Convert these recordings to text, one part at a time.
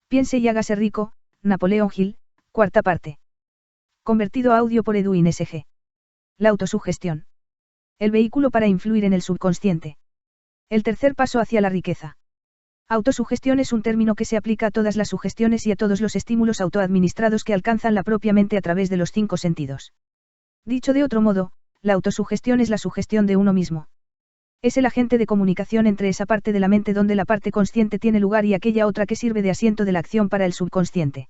Piense y hágase rico, Napoleón Hill, cuarta parte. Convertido a audio por Edwin S.G. La autosugestión. El vehículo para influir en el subconsciente. El tercer paso hacia la riqueza. Autosugestión es un término que se aplica a todas las sugestiones y a todos los estímulos autoadministrados que alcanzan la propia mente a través de los 5 sentidos. Dicho de otro modo, la autosugestión es la sugestión de uno mismo. Es el agente de comunicación entre esa parte de la mente donde la parte consciente tiene lugar y aquella otra que sirve de asiento de la acción para el subconsciente.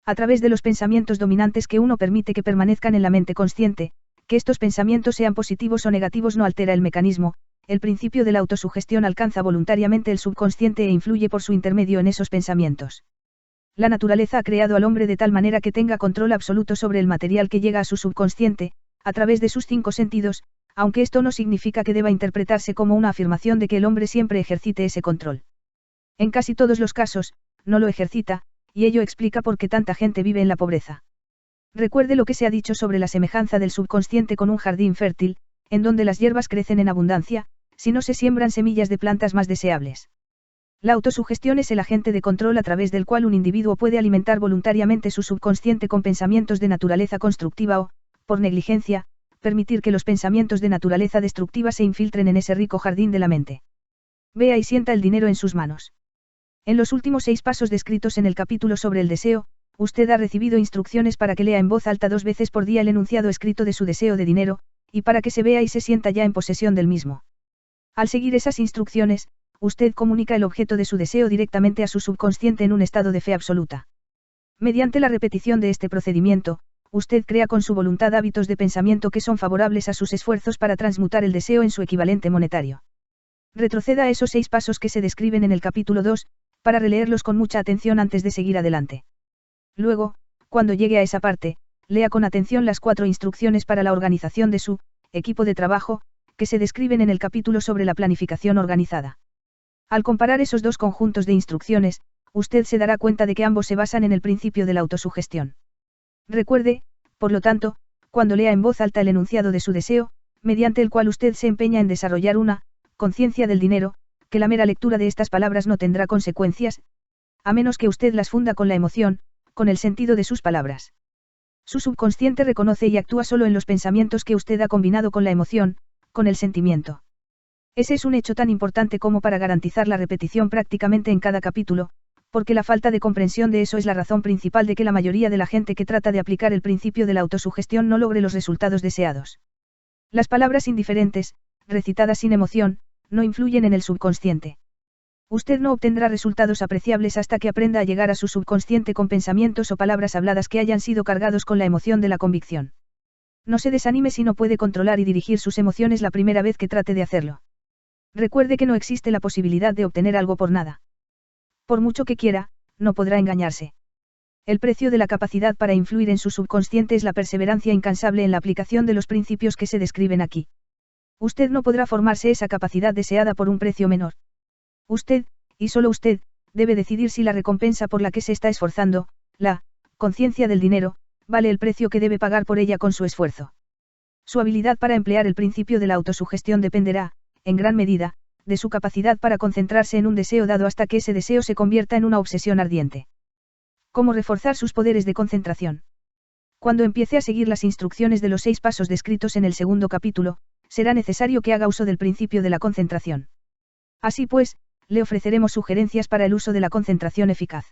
A través de los pensamientos dominantes que uno permite que permanezcan en la mente consciente, que estos pensamientos sean positivos o negativos no altera el mecanismo. El principio de la autosugestión alcanza voluntariamente el subconsciente e influye por su intermedio en esos pensamientos. La naturaleza ha creado al hombre de tal manera que tenga control absoluto sobre el material que llega a su subconsciente, a través de sus 5 sentidos, aunque esto no significa que deba interpretarse como una afirmación de que el hombre siempre ejercite ese control. En casi todos los casos, no lo ejercita, y ello explica por qué tanta gente vive en la pobreza. Recuerde lo que se ha dicho sobre la semejanza del subconsciente con un jardín fértil, en donde las hierbas crecen en abundancia, si no se siembran semillas de plantas más deseables. La autosugestión es el agente de control a través del cual un individuo puede alimentar voluntariamente su subconsciente con pensamientos de naturaleza constructiva o, por negligencia, permitir que los pensamientos de naturaleza destructiva se infiltren en ese rico jardín de la mente. Vea y sienta el dinero en sus manos. En los últimos 6 pasos descritos en el capítulo sobre el deseo, usted ha recibido instrucciones para que lea en voz alta 2 veces por día el enunciado escrito de su deseo de dinero, y para que se vea y se sienta ya en posesión del mismo. Al seguir esas instrucciones, usted comunica el objeto de su deseo directamente a su subconsciente en un estado de fe absoluta. Mediante la repetición de este procedimiento, usted crea con su voluntad hábitos de pensamiento que son favorables a sus esfuerzos para transmutar el deseo en su equivalente monetario. Retroceda a esos 6 pasos que se describen en el capítulo 2, para releerlos con mucha atención antes de seguir adelante. Luego, cuando llegue a esa parte, lea con atención las 4 instrucciones para la organización de su equipo de trabajo, que se describen en el capítulo sobre la planificación organizada. Al comparar esos 2 conjuntos de instrucciones, usted se dará cuenta de que ambos se basan en el principio de la autosugestión. Recuerde, por lo tanto, cuando lea en voz alta el enunciado de su deseo, mediante el cual usted se empeña en desarrollar una conciencia del dinero, que la mera lectura de estas palabras no tendrá consecuencias, a menos que usted las funda con la emoción, con el sentido de sus palabras. Su subconsciente reconoce y actúa solo en los pensamientos que usted ha combinado con la emoción, con el sentimiento. Ese es un hecho tan importante como para garantizar la repetición prácticamente en cada capítulo, porque la falta de comprensión de eso es la razón principal de que la mayoría de la gente que trata de aplicar el principio de la autosugestión no logre los resultados deseados. Las palabras indiferentes, recitadas sin emoción, no influyen en el subconsciente. Usted no obtendrá resultados apreciables hasta que aprenda a llegar a su subconsciente con pensamientos o palabras habladas que hayan sido cargados con la emoción de la convicción. No se desanime si no puede controlar y dirigir sus emociones la primera vez que trate de hacerlo. Recuerde que no existe la posibilidad de obtener algo por nada. Por mucho que quiera, no podrá engañarse. El precio de la capacidad para influir en su subconsciente es la perseverancia incansable en la aplicación de los principios que se describen aquí. Usted no podrá formarse esa capacidad deseada por un precio menor. Usted, y solo usted, debe decidir si la recompensa por la que se está esforzando, la conciencia del dinero, vale el precio que debe pagar por ella con su esfuerzo. Su habilidad para emplear el principio de la autosugestión dependerá, en gran medida, de su capacidad para concentrarse en un deseo dado hasta que ese deseo se convierta en una obsesión ardiente. ¿Cómo reforzar sus poderes de concentración? Cuando empiece a seguir las instrucciones de los 6 pasos descritos en el segundo capítulo, será necesario que haga uso del principio de la concentración. Así pues, le ofreceremos sugerencias para el uso de la concentración eficaz.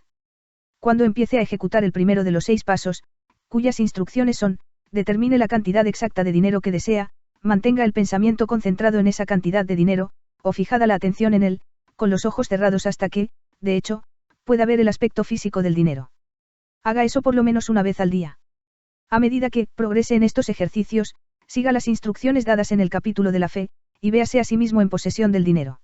Cuando empiece a ejecutar el primero de los 6 pasos, cuyas instrucciones son, determine la cantidad exacta de dinero que desea, mantenga el pensamiento concentrado en esa cantidad de dinero, o fijada la atención en él, con los ojos cerrados hasta que, de hecho, pueda ver el aspecto físico del dinero. Haga eso por lo menos una vez al día. A medida que progrese en estos ejercicios, siga las instrucciones dadas en el capítulo de la fe, y véase a sí mismo en posesión del dinero.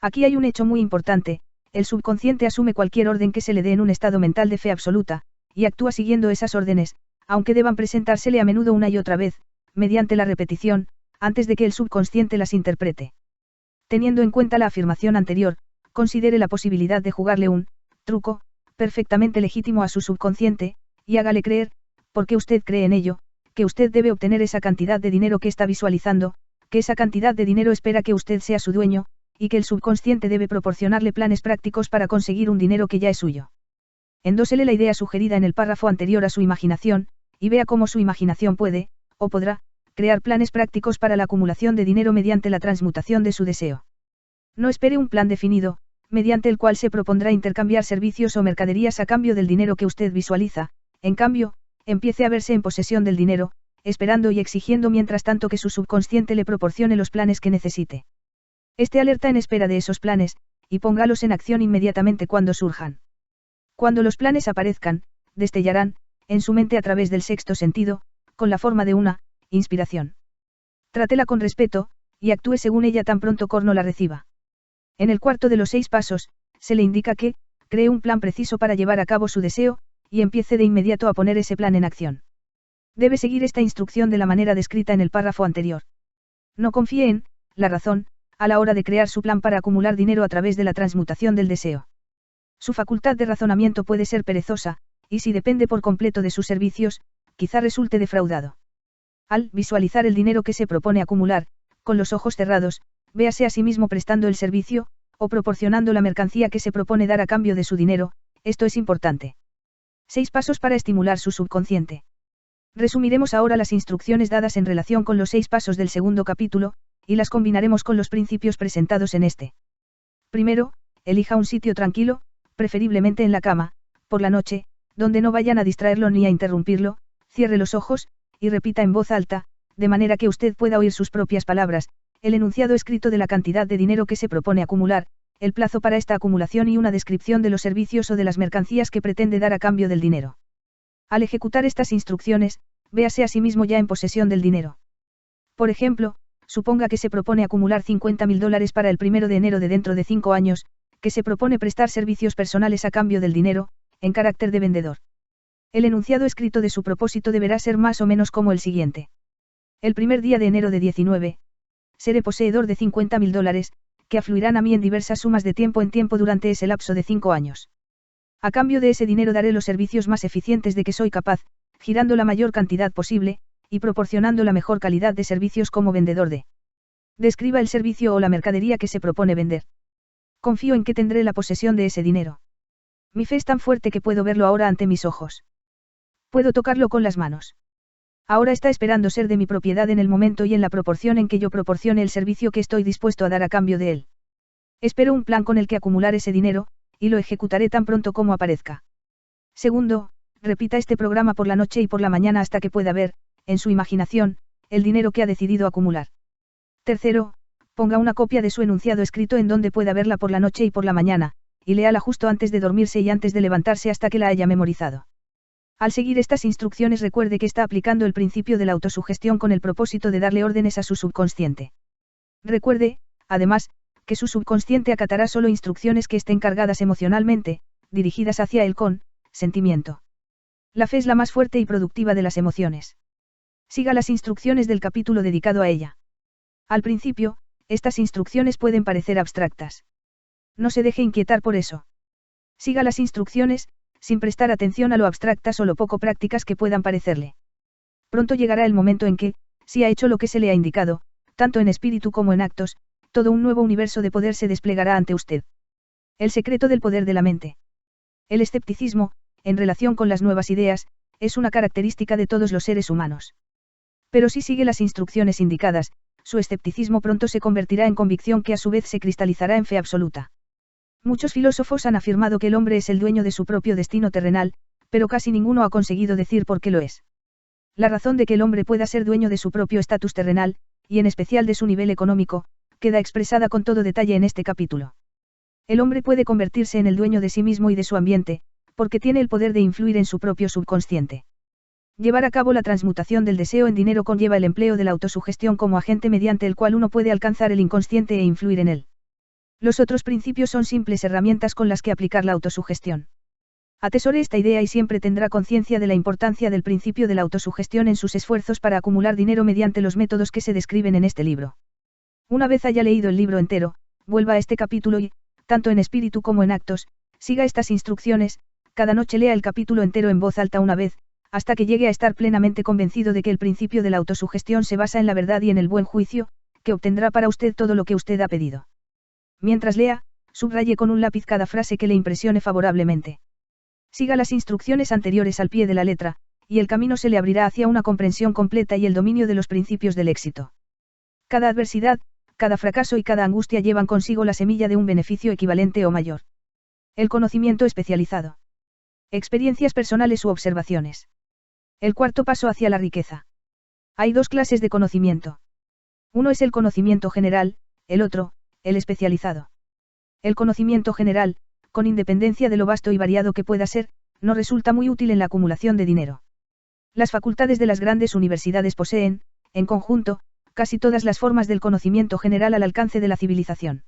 Aquí hay un hecho muy importante: el subconsciente asume cualquier orden que se le dé en un estado mental de fe absoluta, y actúa siguiendo esas órdenes, aunque deban presentársele a menudo una y otra vez, mediante la repetición, antes de que el subconsciente las interprete. Teniendo en cuenta la afirmación anterior, considere la posibilidad de jugarle un truco perfectamente legítimo a su subconsciente, y hágale creer, porque usted cree en ello, que usted debe obtener esa cantidad de dinero que está visualizando, que esa cantidad de dinero espera que usted sea su dueño, y que el subconsciente debe proporcionarle planes prácticos para conseguir un dinero que ya es suyo. Endósele la idea sugerida en el párrafo anterior a su imaginación, y vea cómo su imaginación puede, o podrá, crear planes prácticos para la acumulación de dinero mediante la transmutación de su deseo. No espere un plan definido, mediante el cual se propondrá intercambiar servicios o mercaderías a cambio del dinero que usted visualiza, en cambio, empiece a verse en posesión del dinero, esperando y exigiendo mientras tanto que su subconsciente le proporcione los planes que necesite. Esté alerta en espera de esos planes, y póngalos en acción inmediatamente cuando surjan. Cuando los planes aparezcan, destellarán, en su mente a través del sexto sentido, con la forma de una inspiración. Trátela con respeto, y actúe según ella tan pronto Corno la reciba. En el cuarto de los 6 pasos, se le indica que, cree un plan preciso para llevar a cabo su deseo, y empiece de inmediato a poner ese plan en acción. Debe seguir esta instrucción de la manera descrita en el párrafo anterior. No confíe en la razón, a la hora de crear su plan para acumular dinero a través de la transmutación del deseo. Su facultad de razonamiento puede ser perezosa, y si depende por completo de sus servicios, quizá resulte defraudado. Al visualizar el dinero que se propone acumular, con los ojos cerrados, véase a sí mismo prestando el servicio, o proporcionando la mercancía que se propone dar a cambio de su dinero. Esto es importante. 6 pasos para estimular su subconsciente. Resumiremos ahora las instrucciones dadas en relación con los 6 pasos del segundo capítulo, y las combinaremos con los principios presentados en este. Primero, elija un sitio tranquilo, preferiblemente en la cama, por la noche, donde no vayan a distraerlo ni a interrumpirlo, cierre los ojos, y repita en voz alta, de manera que usted pueda oír sus propias palabras, el enunciado escrito de la cantidad de dinero que se propone acumular, el plazo para esta acumulación y una descripción de los servicios o de las mercancías que pretende dar a cambio del dinero. Al ejecutar estas instrucciones, véase a sí mismo ya en posesión del dinero. Por ejemplo, suponga que se propone acumular $50.000 para el 1 de enero de dentro de 5 años, que se propone prestar servicios personales a cambio del dinero, en carácter de vendedor. El enunciado escrito de su propósito deberá ser más o menos como el siguiente. El primer día de enero de 19. Seré poseedor de $50.000, que afluirán a mí en diversas sumas de tiempo en tiempo durante ese lapso de 5 años. A cambio de ese dinero daré los servicios más eficientes de que soy capaz, girando la mayor cantidad posible, y proporcionando la mejor calidad de servicios como vendedor de. Describa el servicio o la mercadería que se propone vender. Confío en que tendré la posesión de ese dinero. Mi fe es tan fuerte que puedo verlo ahora ante mis ojos. Puedo tocarlo con las manos. Ahora está esperando ser de mi propiedad en el momento y en la proporción en que yo proporcione el servicio que estoy dispuesto a dar a cambio de él. Espero un plan con el que acumular ese dinero, y lo ejecutaré tan pronto como aparezca. Segundo, repita este programa por la noche y por la mañana hasta que pueda ver, en su imaginación, el dinero que ha decidido acumular. Tercero, ponga una copia de su enunciado escrito en donde pueda verla por la noche y por la mañana, y léala justo antes de dormirse y antes de levantarse hasta que la haya memorizado. Al seguir estas instrucciones recuerde que está aplicando el principio de la autosugestión con el propósito de darle órdenes a su subconsciente. Recuerde, además, que su subconsciente acatará solo instrucciones que estén cargadas emocionalmente, dirigidas hacia él con sentimiento. La fe es la más fuerte y productiva de las emociones. Siga las instrucciones del capítulo dedicado a ella. Al principio, estas instrucciones pueden parecer abstractas. No se deje inquietar por eso. Siga las instrucciones, sin prestar atención a lo abstractas o lo poco prácticas que puedan parecerle. Pronto llegará el momento en que, si ha hecho lo que se le ha indicado, tanto en espíritu como en actos, todo un nuevo universo de poder se desplegará ante usted. El secreto del poder de la mente. El escepticismo, en relación con las nuevas ideas, es una característica de todos los seres humanos. Pero si sigue las instrucciones indicadas, su escepticismo pronto se convertirá en convicción que a su vez se cristalizará en fe absoluta. Muchos filósofos han afirmado que el hombre es el dueño de su propio destino terrenal, pero casi ninguno ha conseguido decir por qué lo es. La razón de que el hombre pueda ser dueño de su propio estatus terrenal, y en especial de su nivel económico, queda expresada con todo detalle en este capítulo. El hombre puede convertirse en el dueño de sí mismo y de su ambiente, porque tiene el poder de influir en su propio subconsciente. Llevar a cabo la transmutación del deseo en dinero conlleva el empleo de la autosugestión como agente mediante el cual uno puede alcanzar el inconsciente e influir en él. Los otros principios son simples herramientas con las que aplicar la autosugestión. Atesore esta idea y siempre tendrá conciencia de la importancia del principio de la autosugestión en sus esfuerzos para acumular dinero mediante los métodos que se describen en este libro. Una vez haya leído el libro entero, vuelva a este capítulo y, tanto en espíritu como en actos, siga estas instrucciones, cada noche lea el capítulo entero en voz alta una vez, hasta que llegue a estar plenamente convencido de que el principio de la autosugestión se basa en la verdad y en el buen juicio, que obtendrá para usted todo lo que usted ha pedido. Mientras lea, subraye con un lápiz cada frase que le impresione favorablemente. Siga las instrucciones anteriores al pie de la letra, y el camino se le abrirá hacia una comprensión completa y el dominio de los principios del éxito. Cada adversidad, cada fracaso y cada angustia llevan consigo la semilla de un beneficio equivalente o mayor. El conocimiento especializado. Experiencias personales u observaciones. El cuarto paso hacia la riqueza. Hay dos clases de conocimiento. Uno es el conocimiento general, el otro, el especializado. El conocimiento general, con independencia de lo vasto y variado que pueda ser, no resulta muy útil en la acumulación de dinero. Las facultades de las grandes universidades poseen, en conjunto, casi todas las formas del conocimiento general al alcance de la civilización.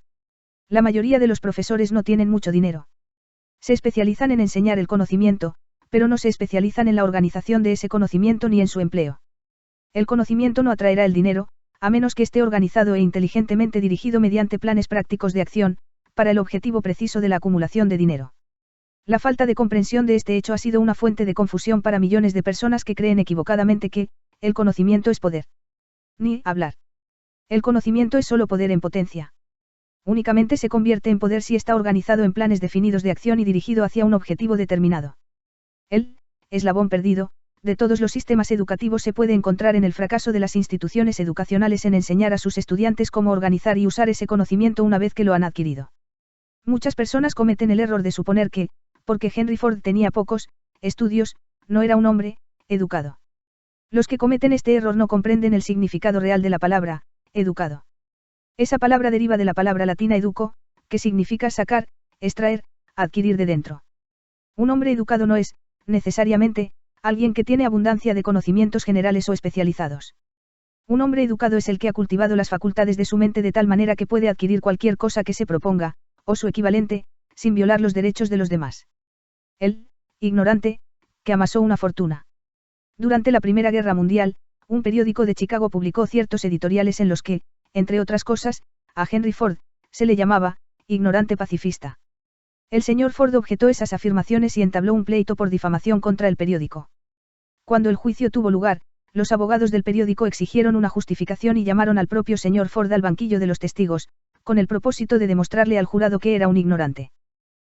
La mayoría de los profesores no tienen mucho dinero. Se especializan en enseñar el conocimiento, pero no se especializan en la organización de ese conocimiento ni en su empleo. El conocimiento no atraerá el dinero, a menos que esté organizado e inteligentemente dirigido mediante planes prácticos de acción, para el objetivo preciso de la acumulación de dinero. La falta de comprensión de este hecho ha sido una fuente de confusión para millones de personas que creen equivocadamente que, el conocimiento es poder. Ni hablar. El conocimiento es solo poder en potencia. Únicamente se convierte en poder si está organizado en planes definidos de acción y dirigido hacia un objetivo determinado. El eslabón perdido de todos los sistemas educativos se puede encontrar en el fracaso de las instituciones educacionales en enseñar a sus estudiantes cómo organizar y usar ese conocimiento una vez que lo han adquirido. Muchas personas cometen el error de suponer que, porque Henry Ford tenía pocos estudios, no era un hombre educado. Los que cometen este error no comprenden el significado real de la palabra educado. Esa palabra deriva de la palabra latina educo, que significa sacar, extraer, adquirir de dentro. Un hombre educado no es, necesariamente, alguien que tiene abundancia de conocimientos generales o especializados. Un hombre educado es el que ha cultivado las facultades de su mente de tal manera que puede adquirir cualquier cosa que se proponga, o su equivalente, sin violar los derechos de los demás. El ignorante, que amasó una fortuna. Durante la Primera Guerra Mundial, un periódico de Chicago publicó ciertos editoriales en los que, entre otras cosas, a Henry Ford, se le llamaba, ignorante pacifista. El señor Ford objetó esas afirmaciones y entabló un pleito por difamación contra el periódico. Cuando el juicio tuvo lugar, los abogados del periódico exigieron una justificación y llamaron al propio señor Ford al banquillo de los testigos, con el propósito de demostrarle al jurado que era un ignorante.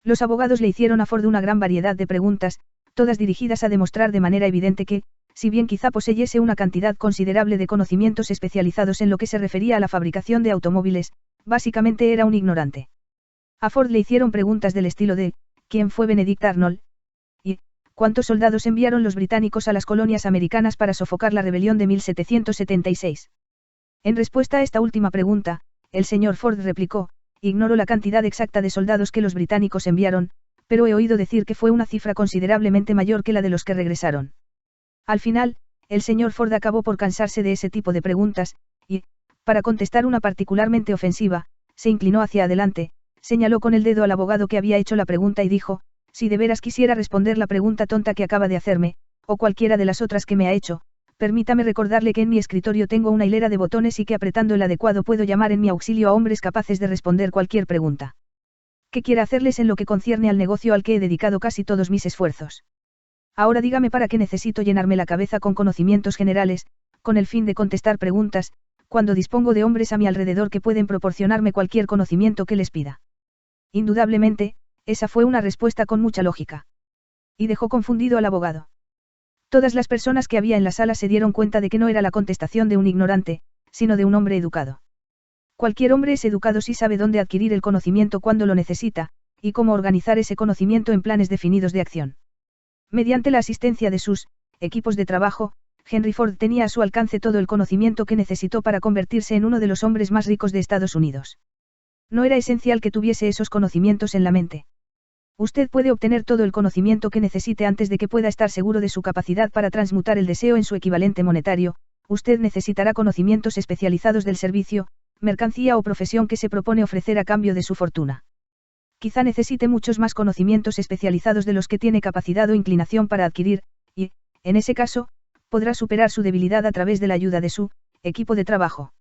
Los abogados le hicieron a Ford una gran variedad de preguntas, todas dirigidas a demostrar de manera evidente que, si bien quizá poseyese una cantidad considerable de conocimientos especializados en lo que se refería a la fabricación de automóviles, básicamente era un ignorante. A Ford le hicieron preguntas del estilo de, ¿quién fue Benedict Arnold? Y, ¿cuántos soldados enviaron los británicos a las colonias americanas para sofocar la rebelión de 1776? En respuesta a esta última pregunta, el señor Ford replicó, ignoro la cantidad exacta de soldados que los británicos enviaron, pero he oído decir que fue una cifra considerablemente mayor que la de los que regresaron. Al final, el señor Ford acabó por cansarse de ese tipo de preguntas, y, para contestar una particularmente ofensiva, se inclinó hacia adelante, señaló con el dedo al abogado que había hecho la pregunta y dijo, si de veras quisiera responder la pregunta tonta que acaba de hacerme, o cualquiera de las otras que me ha hecho, permítame recordarle que en mi escritorio tengo una hilera de botones y que apretando el adecuado puedo llamar en mi auxilio a hombres capaces de responder cualquier pregunta. ¿Qué quiera hacerles en lo que concierne al negocio al que he dedicado casi todos mis esfuerzos? Ahora dígame para qué necesito llenarme la cabeza con conocimientos generales, con el fin de contestar preguntas, cuando dispongo de hombres a mi alrededor que pueden proporcionarme cualquier conocimiento que les pida. Indudablemente, esa fue una respuesta con mucha lógica. Y dejó confundido al abogado. Todas las personas que había en la sala se dieron cuenta de que no era la contestación de un ignorante, sino de un hombre educado. Cualquier hombre es educado si sabe dónde adquirir el conocimiento cuando lo necesita, y cómo organizar ese conocimiento en planes definidos de acción. Mediante la asistencia de sus equipos de trabajo, Henry Ford tenía a su alcance todo el conocimiento que necesitó para convertirse en uno de los hombres más ricos de Estados Unidos. No era esencial que tuviese esos conocimientos en la mente. Usted puede obtener todo el conocimiento que necesite antes de que pueda estar seguro de su capacidad para transmutar el deseo en su equivalente monetario. Usted necesitará conocimientos especializados del servicio, mercancía o profesión que se propone ofrecer a cambio de su fortuna. Quizá necesite muchos más conocimientos especializados de los que tiene capacidad o inclinación para adquirir, y, en ese caso, podrá superar su debilidad a través de la ayuda de su equipo de trabajo.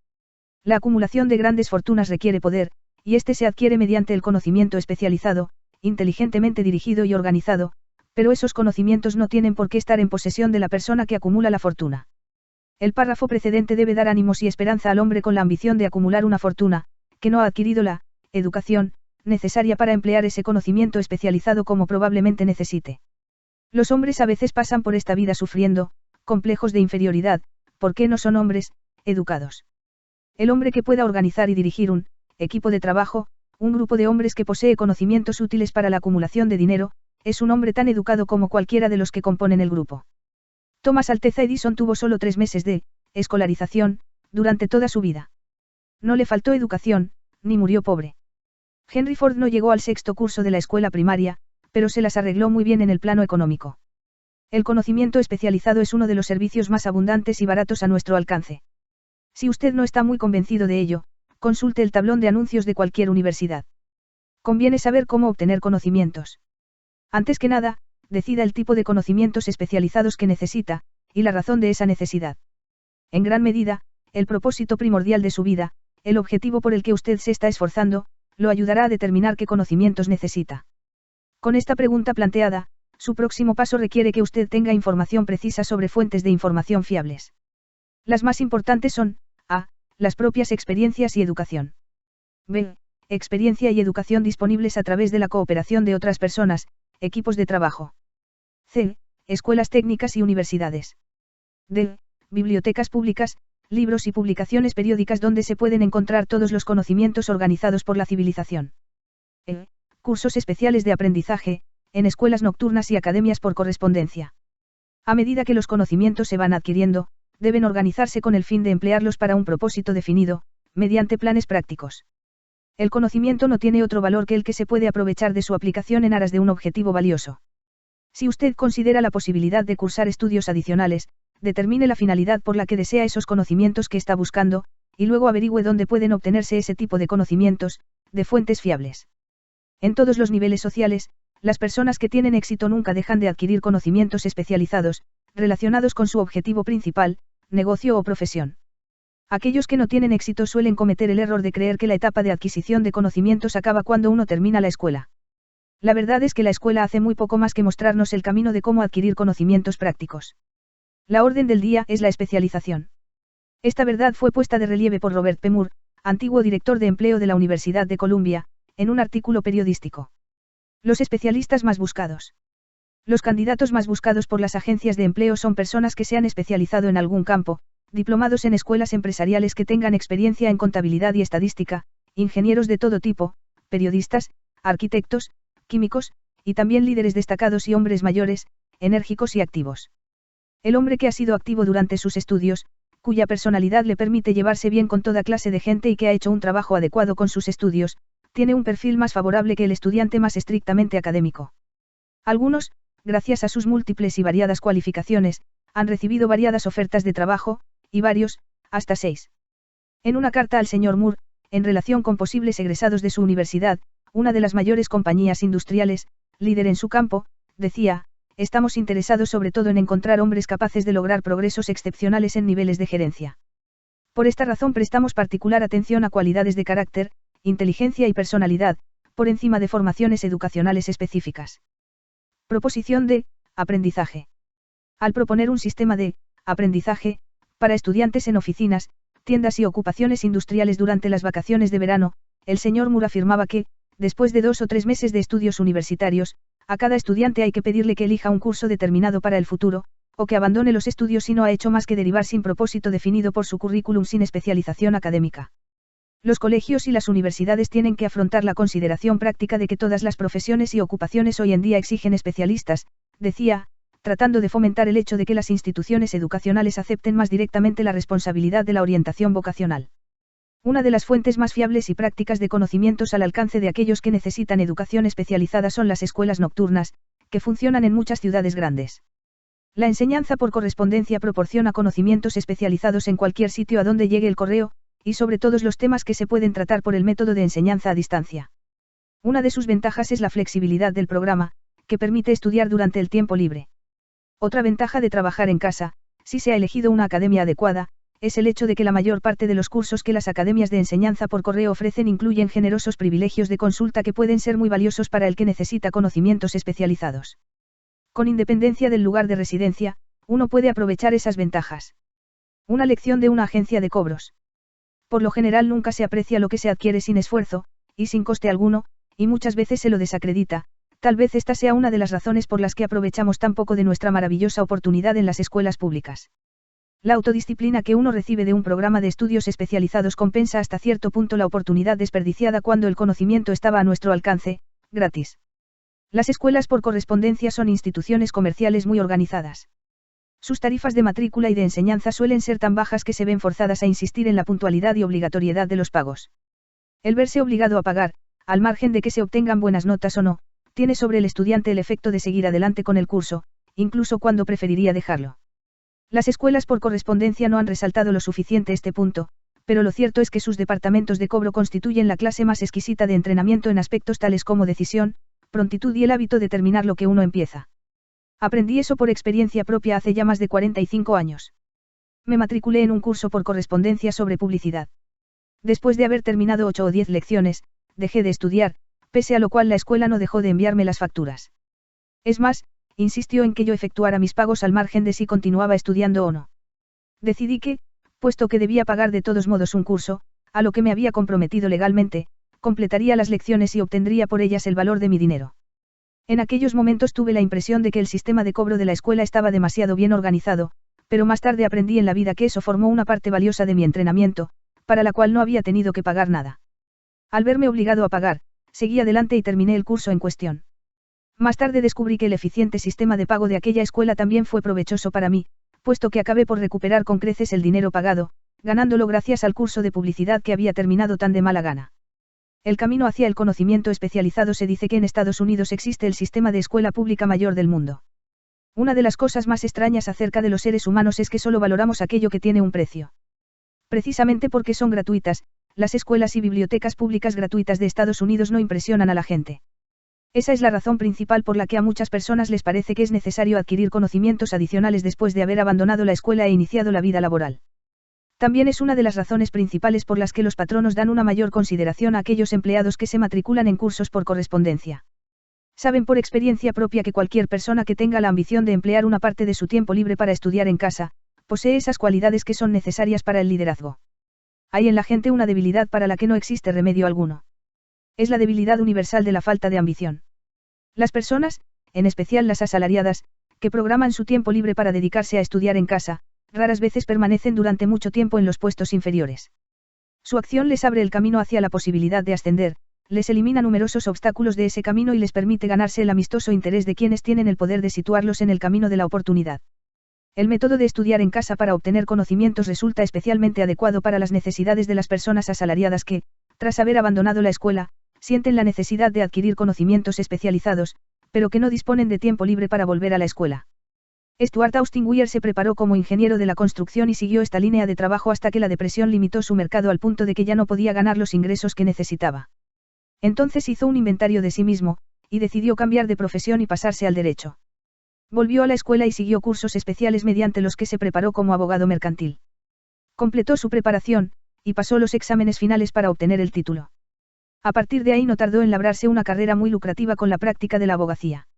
La acumulación de grandes fortunas requiere poder, y este se adquiere mediante el conocimiento especializado, inteligentemente dirigido y organizado, pero esos conocimientos no tienen por qué estar en posesión de la persona que acumula la fortuna. El párrafo precedente debe dar ánimos y esperanza al hombre con la ambición de acumular una fortuna, que no ha adquirido la educación necesaria para emplear ese conocimiento especializado como probablemente necesite. Los hombres a veces pasan por esta vida sufriendo complejos de inferioridad, porque no son hombres educados. El hombre que pueda organizar y dirigir un equipo de trabajo, un grupo de hombres que posee conocimientos útiles para la acumulación de dinero, es un hombre tan educado como cualquiera de los que componen el grupo. Thomas Alteza Edison tuvo solo 3 meses de escolarización durante toda su vida. No le faltó educación, ni murió pobre. Henry Ford no llegó al 6º curso de la escuela primaria, pero se las arregló muy bien en el plano económico. El conocimiento especializado es uno de los servicios más abundantes y baratos a nuestro alcance. Si usted no está muy convencido de ello, consulte el tablón de anuncios de cualquier universidad. Conviene saber cómo obtener conocimientos. Antes que nada, decida el tipo de conocimientos especializados que necesita, y la razón de esa necesidad. En gran medida, el propósito primordial de su vida, el objetivo por el que usted se está esforzando, lo ayudará a determinar qué conocimientos necesita. Con esta pregunta planteada, su próximo paso requiere que usted tenga información precisa sobre fuentes de información fiables. Las más importantes son, a. Las propias experiencias y educación. b. Experiencia y educación disponibles a través de la cooperación de otras personas, equipos de trabajo. c. Escuelas técnicas y universidades. d. Bibliotecas públicas, libros y publicaciones periódicas donde se pueden encontrar todos los conocimientos organizados por la civilización. e. Cursos especiales de aprendizaje, en escuelas nocturnas y academias por correspondencia. A medida que los conocimientos se van adquiriendo, deben organizarse con el fin de emplearlos para un propósito definido, mediante planes prácticos. El conocimiento no tiene otro valor que el que se puede aprovechar de su aplicación en aras de un objetivo valioso. Si usted considera la posibilidad de cursar estudios adicionales, determine la finalidad por la que desea esos conocimientos que está buscando, y luego averigüe dónde pueden obtenerse ese tipo de conocimientos, de fuentes fiables. En todos los niveles sociales, las personas que tienen éxito nunca dejan de adquirir conocimientos especializados, relacionados con su objetivo principal, negocio o profesión. Aquellos que no tienen éxito suelen cometer el error de creer que la etapa de adquisición de conocimientos acaba cuando uno termina la escuela. La verdad es que la escuela hace muy poco más que mostrarnos el camino de cómo adquirir conocimientos prácticos. La orden del día es la especialización. Esta verdad fue puesta de relieve por Robert P. Moore, antiguo director de empleo de la Universidad de Columbia, en un artículo periodístico. Los especialistas más buscados. Los candidatos más buscados por las agencias de empleo son personas que se han especializado en algún campo, diplomados en escuelas empresariales que tengan experiencia en contabilidad y estadística, ingenieros de todo tipo, periodistas, arquitectos, químicos, y también líderes destacados y hombres mayores, enérgicos y activos. El hombre que ha sido activo durante sus estudios, cuya personalidad le permite llevarse bien con toda clase de gente y que ha hecho un trabajo adecuado con sus estudios, tiene un perfil más favorable que el estudiante más estrictamente académico. Algunos, gracias a sus múltiples y variadas cualificaciones, han recibido variadas ofertas de trabajo, y varios, hasta 6. En una carta al señor Moore, en relación con posibles egresados de su universidad, una de las mayores compañías industriales, líder en su campo, decía: estamos interesados sobre todo en encontrar hombres capaces de lograr progresos excepcionales en niveles de gerencia. Por esta razón prestamos particular atención a cualidades de carácter, inteligencia y personalidad, por encima de formaciones educacionales específicas. Proposición de aprendizaje. Al proponer un sistema de aprendizaje para estudiantes en oficinas, tiendas y ocupaciones industriales durante las vacaciones de verano, el señor Moore afirmaba que, después de 2 o 3 meses de estudios universitarios, a cada estudiante hay que pedirle que elija un curso determinado para el futuro, o que abandone los estudios si no ha hecho más que derivar sin propósito definido por su currículum sin especialización académica. Los colegios y las universidades tienen que afrontar la consideración práctica de que todas las profesiones y ocupaciones hoy en día exigen especialistas, decía, tratando de fomentar el hecho de que las instituciones educacionales acepten más directamente la responsabilidad de la orientación vocacional. Una de las fuentes más fiables y prácticas de conocimientos al alcance de aquellos que necesitan educación especializada son las escuelas nocturnas, que funcionan en muchas ciudades grandes. La enseñanza por correspondencia proporciona conocimientos especializados en cualquier sitio a donde llegue el correo, y sobre todos los temas que se pueden tratar por el método de enseñanza a distancia. Una de sus ventajas es la flexibilidad del programa, que permite estudiar durante el tiempo libre. Otra ventaja de trabajar en casa, si se ha elegido una academia adecuada, es el hecho de que la mayor parte de los cursos que las academias de enseñanza por correo ofrecen incluyen generosos privilegios de consulta que pueden ser muy valiosos para el que necesita conocimientos especializados. Con independencia del lugar de residencia, uno puede aprovechar esas ventajas. Una lección de una agencia de cobros. Por lo general nunca se aprecia lo que se adquiere sin esfuerzo, y sin coste alguno, y muchas veces se lo desacredita, Tal vez esta sea una de las razones por las que aprovechamos tan poco de nuestra maravillosa oportunidad en las escuelas públicas. La autodisciplina que uno recibe de un programa de estudios especializados compensa hasta cierto punto la oportunidad desperdiciada cuando el conocimiento estaba a nuestro alcance, gratis. Las escuelas por correspondencia son instituciones comerciales muy organizadas. Sus tarifas de matrícula y de enseñanza suelen ser tan bajas que se ven forzadas a insistir en la puntualidad y obligatoriedad de los pagos. El verse obligado a pagar, al margen de que se obtengan buenas notas o no, tiene sobre el estudiante el efecto de seguir adelante con el curso, incluso cuando preferiría dejarlo. Las escuelas por correspondencia no han resaltado lo suficiente este punto, pero lo cierto es que sus departamentos de cobro constituyen la clase más exquisita de entrenamiento en aspectos tales como decisión, prontitud y el hábito de terminar lo que uno empieza. Aprendí eso por experiencia propia hace ya más de 45 años. Me matriculé en un curso por correspondencia sobre publicidad. Después de haber terminado 8 o 10 lecciones, dejé de estudiar, pese a lo cual la escuela no dejó de enviarme las facturas. Es más, insistió en que yo efectuara mis pagos al margen de si continuaba estudiando o no. Decidí que, puesto que debía pagar de todos modos un curso, a lo que me había comprometido legalmente, completaría las lecciones y obtendría por ellas el valor de mi dinero. En aquellos momentos tuve la impresión de que el sistema de cobro de la escuela estaba demasiado bien organizado, pero más tarde aprendí en la vida que eso formó una parte valiosa de mi entrenamiento, para la cual no había tenido que pagar nada. Al verme obligado a pagar, seguí adelante y terminé el curso en cuestión. Más tarde descubrí que el eficiente sistema de pago de aquella escuela también fue provechoso para mí, puesto que acabé por recuperar con creces el dinero pagado, ganándolo gracias al curso de publicidad que había terminado tan de mala gana. El camino hacia el conocimiento especializado se dice que en Estados Unidos existe el sistema de escuela pública mayor del mundo. Una de las cosas más extrañas acerca de los seres humanos es que solo valoramos aquello que tiene un precio. Precisamente porque son gratuitas, las escuelas y bibliotecas públicas gratuitas de Estados Unidos no impresionan a la gente. Esa es la razón principal por la que a muchas personas les parece que es necesario adquirir conocimientos adicionales después de haber abandonado la escuela e iniciado la vida laboral. También es una de las razones principales por las que los patronos dan una mayor consideración a aquellos empleados que se matriculan en cursos por correspondencia. Saben por experiencia propia que cualquier persona que tenga la ambición de emplear una parte de su tiempo libre para estudiar en casa, posee esas cualidades que son necesarias para el liderazgo. Hay en la gente una debilidad para la que no existe remedio alguno. Es la debilidad universal de la falta de ambición. Las personas, en especial las asalariadas, que programan su tiempo libre para dedicarse a estudiar en casa, raras veces permanecen durante mucho tiempo en los puestos inferiores. Su acción les abre el camino hacia la posibilidad de ascender, les elimina numerosos obstáculos de ese camino y les permite ganarse el amistoso interés de quienes tienen el poder de situarlos en el camino de la oportunidad. El método de estudiar en casa para obtener conocimientos resulta especialmente adecuado para las necesidades de las personas asalariadas que, tras haber abandonado la escuela, sienten la necesidad de adquirir conocimientos especializados, pero que no disponen de tiempo libre para volver a la escuela. Stuart Austin Weir se preparó como ingeniero de la construcción y siguió esta línea de trabajo hasta que la depresión limitó su mercado al punto de que ya no podía ganar los ingresos que necesitaba. Entonces hizo un inventario de sí mismo, y decidió cambiar de profesión y pasarse al derecho. Volvió a la escuela y siguió cursos especiales mediante los que se preparó como abogado mercantil. Completó su preparación, y pasó los exámenes finales para obtener el título. A partir de ahí no tardó en labrarse una carrera muy lucrativa con la práctica de la abogacía.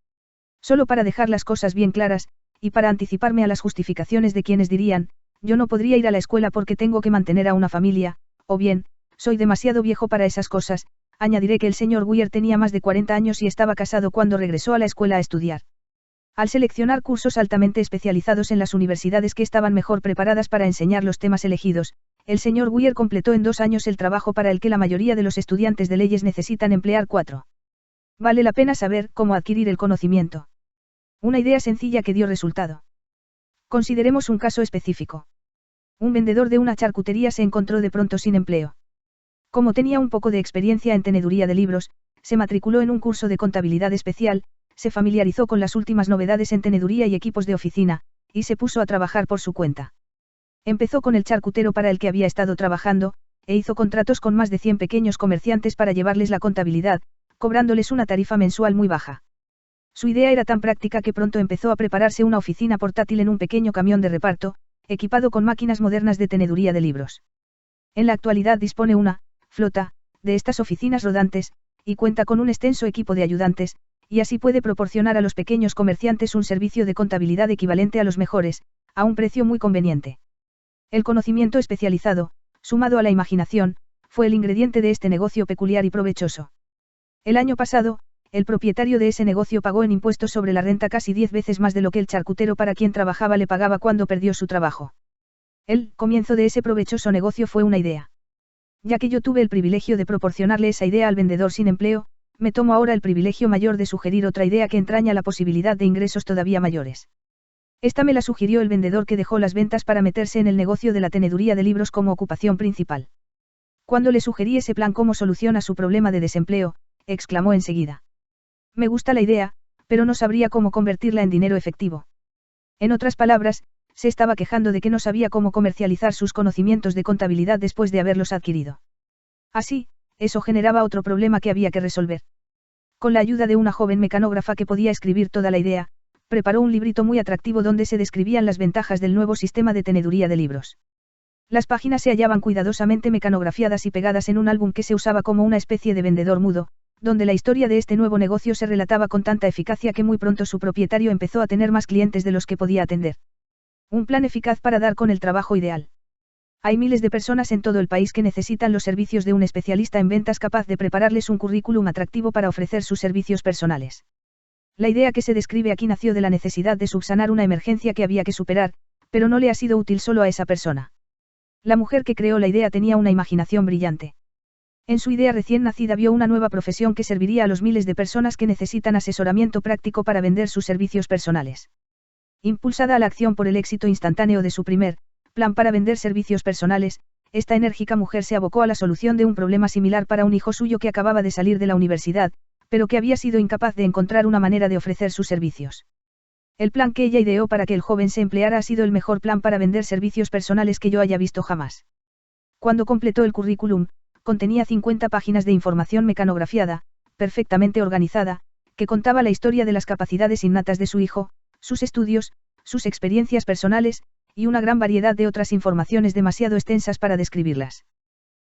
Solo para dejar las cosas bien claras, y para anticiparme a las justificaciones de quienes dirían, yo no podría ir a la escuela porque tengo que mantener a una familia, o bien, soy demasiado viejo para esas cosas, añadiré que el señor Weir tenía más de 40 años y estaba casado cuando regresó a la escuela a estudiar. Al seleccionar cursos altamente especializados en las universidades que estaban mejor preparadas para enseñar los temas elegidos, el señor Weir completó en 2 años el trabajo para el que la mayoría de los estudiantes de leyes necesitan emplear 4. Vale la pena saber cómo adquirir el conocimiento. Una idea sencilla que dio resultado. Consideremos un caso específico. Un vendedor de una charcutería se encontró de pronto sin empleo. Como tenía un poco de experiencia en teneduría de libros, se matriculó en un curso de contabilidad especial, se familiarizó con las últimas novedades en teneduría y equipos de oficina, y se puso a trabajar por su cuenta. Empezó con el charcutero para el que había estado trabajando, e hizo contratos con más de 100 pequeños comerciantes para llevarles la contabilidad, cobrándoles una tarifa mensual muy baja. Su idea era tan práctica que pronto empezó a prepararse una oficina portátil en un pequeño camión de reparto, equipado con máquinas modernas de teneduría de libros. En la actualidad dispone una flota de estas oficinas rodantes, y cuenta con un extenso equipo de ayudantes, y así puede proporcionar a los pequeños comerciantes un servicio de contabilidad equivalente a los mejores, a un precio muy conveniente. El conocimiento especializado, sumado a la imaginación, fue el ingrediente de este negocio peculiar y provechoso. El año pasado, el propietario de ese negocio pagó en impuestos sobre la renta casi 10 veces más de lo que el charcutero para quien trabajaba le pagaba cuando perdió su trabajo. El comienzo de ese provechoso negocio fue una idea. Ya que yo tuve el privilegio de proporcionarle esa idea al vendedor sin empleo, me tomo ahora el privilegio mayor de sugerir otra idea que entraña la posibilidad de ingresos todavía mayores. Esta me la sugirió el vendedor que dejó las ventas para meterse en el negocio de la teneduría de libros como ocupación principal. Cuando le sugerí ese plan como solución a su problema de desempleo, exclamó enseguida. Me gusta la idea, pero no sabría cómo convertirla en dinero efectivo. En otras palabras, se estaba quejando de que no sabía cómo comercializar sus conocimientos de contabilidad después de haberlos adquirido. Así, eso generaba otro problema que había que resolver. Con la ayuda de una joven mecanógrafa que podía escribir toda la idea, preparó un librito muy atractivo donde se describían las ventajas del nuevo sistema de teneduría de libros. Las páginas se hallaban cuidadosamente mecanografiadas y pegadas en un álbum que se usaba como una especie de vendedor mudo, donde la historia de este nuevo negocio se relataba con tanta eficacia que muy pronto su propietario empezó a tener más clientes de los que podía atender. Un plan eficaz para dar con el trabajo ideal. Hay miles de personas en todo el país que necesitan los servicios de un especialista en ventas capaz de prepararles un currículum atractivo para ofrecer sus servicios personales. La idea que se describe aquí nació de la necesidad de subsanar una emergencia que había que superar, pero no le ha sido útil solo a esa persona. La mujer que creó la idea tenía una imaginación brillante. En su idea recién nacida vio una nueva profesión que serviría a los miles de personas que necesitan asesoramiento práctico para vender sus servicios personales. Impulsada a la acción por el éxito instantáneo de su primer plan para vender servicios personales, esta enérgica mujer se abocó a la solución de un problema similar para un hijo suyo que acababa de salir de la universidad, pero que había sido incapaz de encontrar una manera de ofrecer sus servicios. El plan que ella ideó para que el joven se empleara ha sido el mejor plan para vender servicios personales que yo haya visto jamás. Cuando completó el currículum, contenía 50 páginas de información mecanografiada, perfectamente organizada, que contaba la historia de las capacidades innatas de su hijo, sus estudios, sus experiencias personales, y una gran variedad de otras informaciones demasiado extensas para describirlas.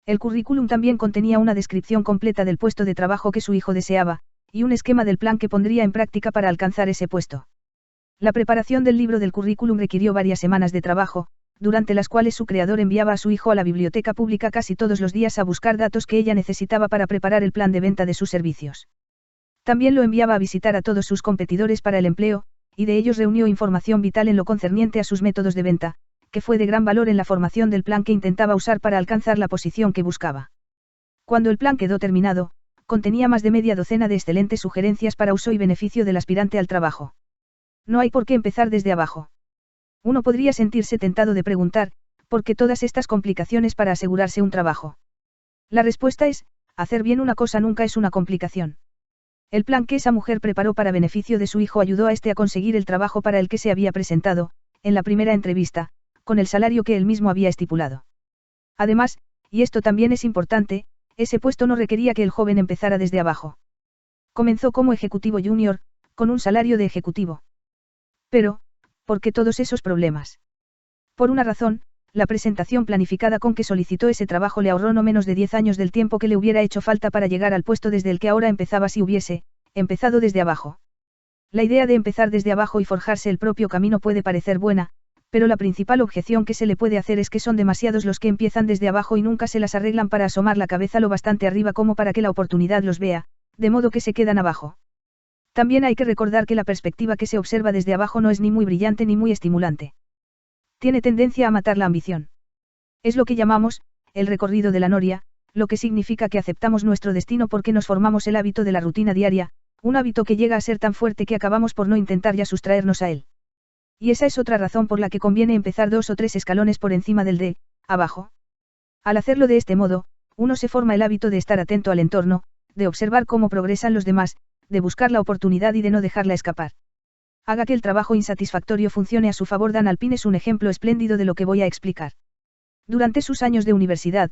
El currículum también contenía una descripción completa del puesto de trabajo que su hijo deseaba, y un esquema del plan que pondría en práctica para alcanzar ese puesto. La preparación del libro del currículum requirió varias semanas de trabajo, durante las cuales su creador enviaba a su hijo a la biblioteca pública casi todos los días a buscar datos que ella necesitaba para preparar el plan de venta de sus servicios. También lo enviaba a visitar a todos sus competidores para el empleo, y de ellos reunió información vital en lo concerniente a sus métodos de venta, que fue de gran valor en la formación del plan que intentaba usar para alcanzar la posición que buscaba. Cuando el plan quedó terminado, contenía más de media docena de excelentes sugerencias para uso y beneficio del aspirante al trabajo. No hay por qué empezar desde abajo. Uno podría sentirse tentado de preguntar, ¿por qué todas estas complicaciones para asegurarse un trabajo? La respuesta es, hacer bien una cosa nunca es una complicación. El plan que esa mujer preparó para beneficio de su hijo ayudó a este a conseguir el trabajo para el que se había presentado, en la primera entrevista, con el salario que él mismo había estipulado. Además, y esto también es importante, ese puesto no requería que el joven empezara desde abajo. Comenzó como ejecutivo junior, con un salario de ejecutivo. Pero, ¿por qué todos esos problemas? Por una razón, la presentación planificada con que solicitó ese trabajo le ahorró no menos de 10 años del tiempo que le hubiera hecho falta para llegar al puesto desde el que ahora empezaba si hubiese empezado desde abajo. La idea de empezar desde abajo y forjarse el propio camino puede parecer buena, pero la principal objeción que se le puede hacer es que son demasiados los que empiezan desde abajo y nunca se las arreglan para asomar la cabeza lo bastante arriba como para que la oportunidad los vea, de modo que se quedan abajo. También hay que recordar que la perspectiva que se observa desde abajo no es ni muy brillante ni muy estimulante. Tiene tendencia a matar la ambición. Es lo que llamamos, el recorrido de la noria, lo que significa que aceptamos nuestro destino porque nos formamos el hábito de la rutina diaria, un hábito que llega a ser tan fuerte que acabamos por no intentar ya sustraernos a él. Y esa es otra razón por la que conviene empezar 2 o 3 escalones por encima del de abajo. Al hacerlo de este modo, uno se forma el hábito de estar atento al entorno, de observar cómo progresan los demás, de buscar la oportunidad y de no dejarla escapar. Haga que el trabajo insatisfactorio funcione a su favor. Dan Alpine es un ejemplo espléndido de lo que voy a explicar. Durante sus años de universidad,